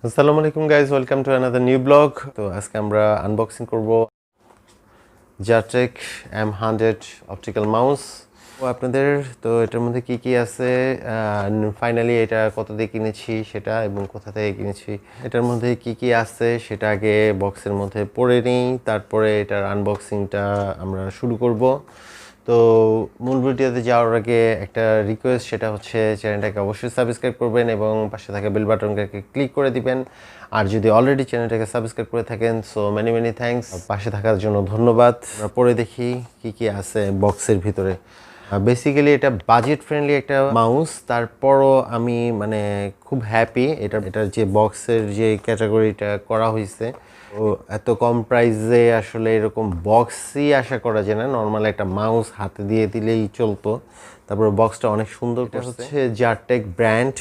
আসসালামু আলাইকুম guys, welcome to another new blog. তো আজকে আমরা আনবক্সিং করব jertech M100 অপটিক্যাল মাউস। তো আপনাদের তো এটার মধ্যে কি কি আছে, ফাইনালি এটা কত দিয়ে কিনেছি সেটা এবং কোথা থেকে কিনেছি, এটার মধ্যে কি কি আছে সেটা আগে বক্সের মধ্যে পড়ে নিই, তারপরে এটার আনবক্সিংটা আমরা শুরু করব। তো মূল ভিডিওতে যাওয়ার আগে একটা রিকোয়েস্ট, সেটা হচ্ছে চ্যানেলটাকে অবশ্যই সাবস্ক্রাইব করবেন এবং পাশে থাকা বেল বাটনটাকে ক্লিক করে দিবেন। আর যদি অলরেডি চ্যানেলটাকে সাবস্ক্রাইব করে থাকেন, সো মেনি মেনি থ্যাঙ্কস, পাশে থাকার জন্য ধন্যবাদ। আমরা পরে দেখি কি কি আছে বক্সের ভিতরে। বেসিক্যালি এটা বাজেট ফ্রেন্ডলি একটা মাউস, তারপরও আমি মানে খুব হ্যাপি। এটার যে বক্সের যে ক্যাটাগরিটা করা হয়েছে, তো এত কম প্রাইসে আসলে এরকম বক্সই আশা করা যায় না। নর্মাল একটা মাউস হাতে দিয়ে দিলেই চলতো। তারপর বক্সটা অনেক সুন্দর হচ্ছে জারটেক ব্র্যান্ড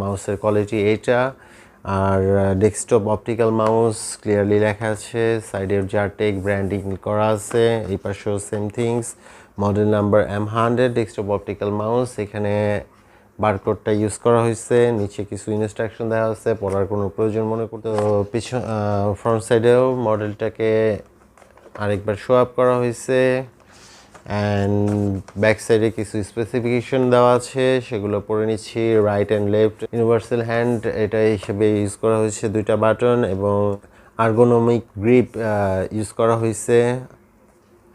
মাউসের কোয়ালিটি এটা। আর ডেস্কটপ অপটিক্যাল মাউস ক্লিয়ারলি লেখা আছে, সাইডে জারটেক ব্র্যান্ডিং করা আছে, এই পাশেও same things. Model number M100 desktop optical mouse, এখানে বারকোডটা ইউজ করা হয়েছে, নিচে কিছু ইনস্ট্রাকশন দেওয়া আছে, পড়ার কোনো প্রয়োজন মনে করতে। তো পিছন ফ্রন্ট সাইডেও মডেলটাকে আরেকবার শো আপ করা হয়েছে, অ্যান্ড ব্যাক সাইডে কিছু স্পেসিফিকেশন দেওয়া আছে, সেগুলো পড়ে নিচ্ছি। Right and left universal hand এটা হিসেবে ইউজ করা হয়েছে, দুইটা বাটন, এবং আর্গোনমিক গ্রিপ ইউজ করা হয়েছে।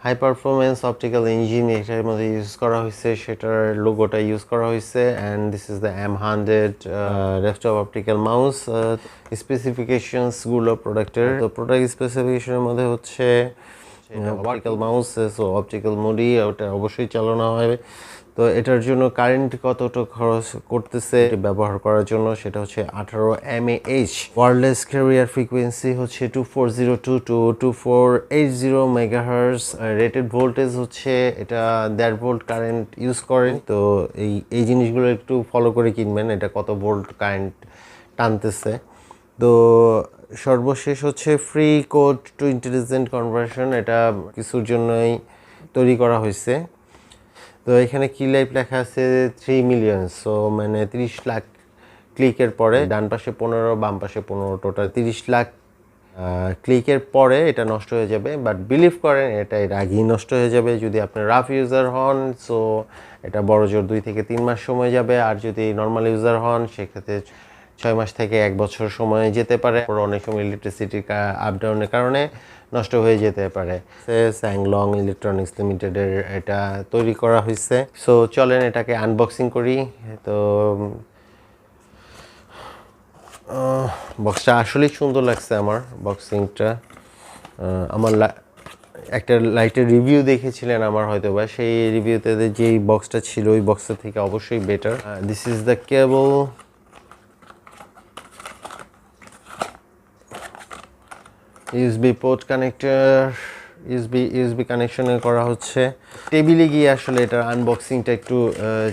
হাই পারফরমেন্স অপটিক্যাল ইঞ্জিন এটার মধ্যে ইউজ করা হয়েছে, সেটার লোগোটা ইউজ করা হয়েছে। And this is the M100 desktop optical mouse. স্পেসিফিকেশনসগুলো প্রোডাক্টের, তো প্রোডাক্ট স্পেসিফিকেশনের মধ্যে হচ্ছে অপটিক্যাল মাউস, সো অপটিক্যাল মোডই ওটা অবশ্যই চালানো হবে। তো এটার জন্য কারেন্ট কতটা খরচ করতেছে ব্যবহার করার জন্য, সেটা হচ্ছে 18 mAh। ওয়্যারলেস ক্যারিয়ার ফ্রিকোয়েন্সি হচ্ছে 2402 টু 2480 মেগাহার্জ। রেটেড ভোল্টেজ হচ্ছে এটা 1.5 ভোল্ট কারেন্ট ইউজ করে। তো এই জিনিসগুলো একটু ফলো করে কিনবেন, এটা কত ভোল্ট কারেন্ট টানতেছে। তো সর্বশেষ হচ্ছে free code to intelligent conversion, এটা কিছুর জন্যই তৈরি করা হয়েছে। তো এখানে কি লাইফ লেখা আছে 3 মিলিয়ন, সো মানে 30 লাখ ক্লিকের পরে, ডান পাশে 15 বাম পাশে 15, টোটাল 30 লাখ ক্লিকের পরে এটা নষ্ট হয়ে যাবে। বাট বিলিভ করেন এটা এর আগেই নষ্ট হয়ে যাবে যদি আপনি রাফ ইউজার হন। সো এটা বড় জোর 2 থেকে 3 মাস সময় যাবে, আর যদি নর্মাল ইউজার হন সেক্ষেত্রে 6 মাস থেকে 1 বছর সময় যেতে পারে। অনেক সময় ইলেকট্রিসিটির আপ ডাউনের কারণে নষ্ট হয়ে যেতে পারে। স্যাংলং ইলেকট্রনিক্স লিমিটেডের এটা তৈরি করা হয়েছে। সো চলেন এটাকে আনবক্সিং করি। তো বক্সটা আসলেই সুন্দর লাগছে আমার, বক্সিংটা। আমার একটা লাইটের রিভিউ দেখেছিলেন আমার হয়তো বা, সেই রিভিউতে যেই বক্সটা ছিল ওই বক্সের থেকে অবশ্যই better. This is the cable, USB port connector, USB কানেকশনে করা হচ্ছে। টেবিলে গিয়ে আসলে এটার আনবক্সিংটা একটু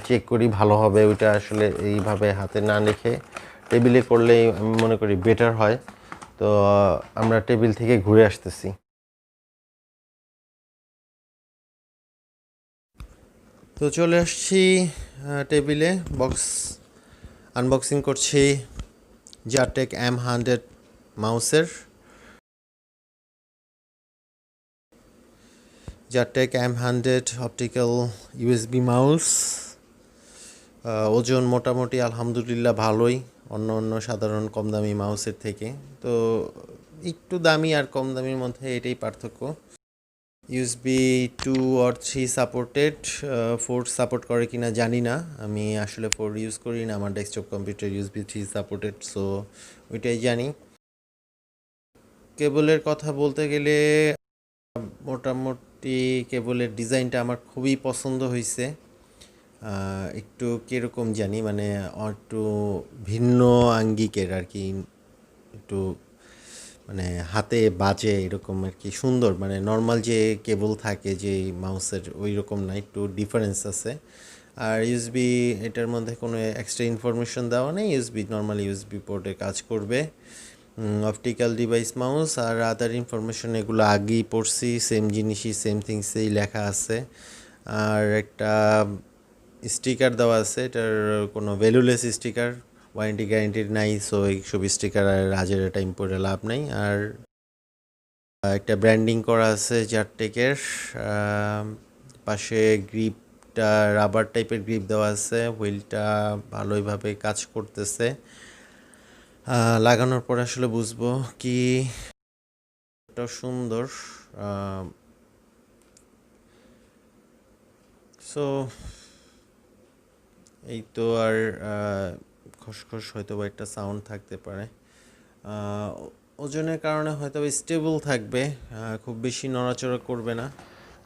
চেক করি, ভালো হবে। ওইটা আসলে এইভাবে হাতে না রেখে টেবিলে করলেই আমি মনে করি বেটার হয়। তো আমরা টেবিল থেকে ঘুরে আসতেছি। তো চলে আসছি টেবিলে, বক্স আনবক্সিং করছি জারটেক M100 মাউসের। জারটেক M100 অপটিক্যাল ইউএসবি মাউস। ওজন মোটামুটি আলহামদুলিল্লাহ ভালোই, অন্য সাধারণ কম দামি মাউসের থেকে। তো একটু দামি আর কম দামির মধ্যে এটাই পার্থক্য। ইউএসবি 2 or 3 সাপোর্টেড, 4 সাপোর্ট করে কিনা জানি না, আমি আসলে 4 ইউজ করি না, আমার desktop computer USB 3 supported, so ওইটাই জানি। কেবলের কথা বলতে গেলে মোটামুটি কেবলের ডিজাইনটা আমার খুবই পছন্দ হয়েছে। একটু কীরকম জানি মানে একটু ভিন্ন আঙ্গিকের আর কি, একটু মানে হাতে বাজে এরকম আর কি, সুন্দর। মানে নর্মাল যে কেবল থাকে যে মাউসের ওই রকম না, একটু ডিফারেন্স আছে। আর ইউএসবি এটার মধ্যে কোনো এক্সট্রা ইনফরমেশন দেওয়া নেই, ইউএসবি নর্মাল ইউএসবি পোর্টে কাজ করবে। অপটিক্যাল ডিভাইস মাউস আর আদার ইনফরমেশন এগুলো আগেই পড়ছি, সেম জিনিসই সেম থিংসেই লেখা আছে। আর একটা স্টিকার দেওয়া আছে, এটার কোনো ভ্যালুলেস স্টিকার, ওয়ারেন্টি গ্যারেন্টি নাই, সো এইসব স্টিকার আর হাজার টাইম পরে লাভ নাই। আর একটা ব্র্যান্ডিং করা আছে জারটেকের, পাশে গ্রিপটা রাবার টাইপের গ্রিপ দেওয়া আছে, হুইলটা ভালোইভাবে কাজ করতেছে। লাগানোর পর আসলে বুঝবো কি সুন্দর। সো এই তো, আর খসখস হয়তো বা একটা সাউন্ড থাকতে পারে, ওজনের কারণে হয়তো স্টেবল থাকবে, খুব বেশি নড়াচড়া করবে না।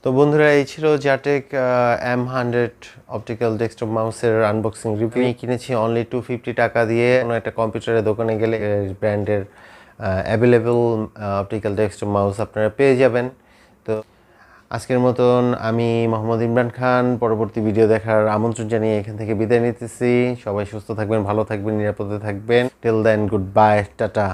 তো বন্ধুরা, এই ছিল জারটেক M100 অপটিক্যাল ডেস্কটপ মাউসের আনবক্সিং রিভিউ। আমি কিনেছি অনলি 250 টাকা দিয়ে। কোনো একটা কম্পিউটারের দোকানে গেলে ব্র্যান্ডের অ্যাভেলেবল অপটিক্যাল ডেস্কটপ মাউস আপনারা পেয়ে যাবেন। তো আজকের মতন আমি মোহাম্মদ ইমরান খান পরবর্তী ভিডিও দেখার আমন্ত্রণ জানিয়ে এখান থেকে বিদায় নিতেছি। সবাই সুস্থ থাকবেন, ভালো থাকবেন, নিরাপদে থাকবেন। Till then, goodbye, tata.